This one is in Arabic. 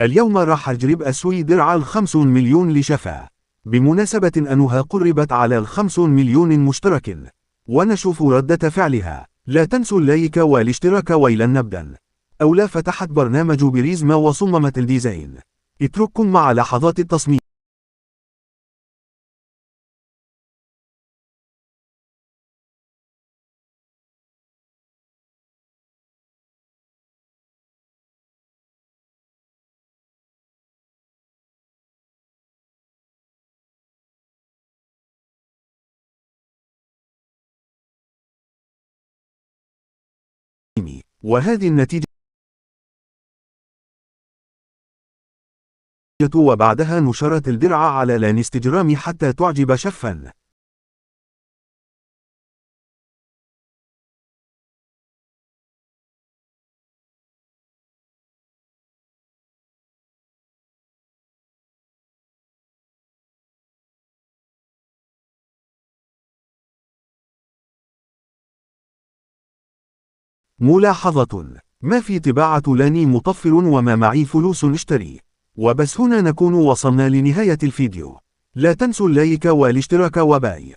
اليوم راح أجرب أسوي درع 5 مليون لشفا، بمناسبة أنها قربت على 5 مليون مشترك، ونشوف ردة فعلها. لا تنسوا اللايك والاشتراك وإلى نبدأ. أولا فتحت برنامج بريزما وصممت الديزاين. اترككم مع لحظات التصميم. وهذه النتيجة، وبعدها نشرت الدرع على الانستجرام حتى تعجب شفا. ملاحظة: ما في طباعة لاني مطفل وما معي فلوس نشتري. وبس هنا نكون وصلنا لنهاية الفيديو. لا تنسوا اللايك والاشتراك وباي.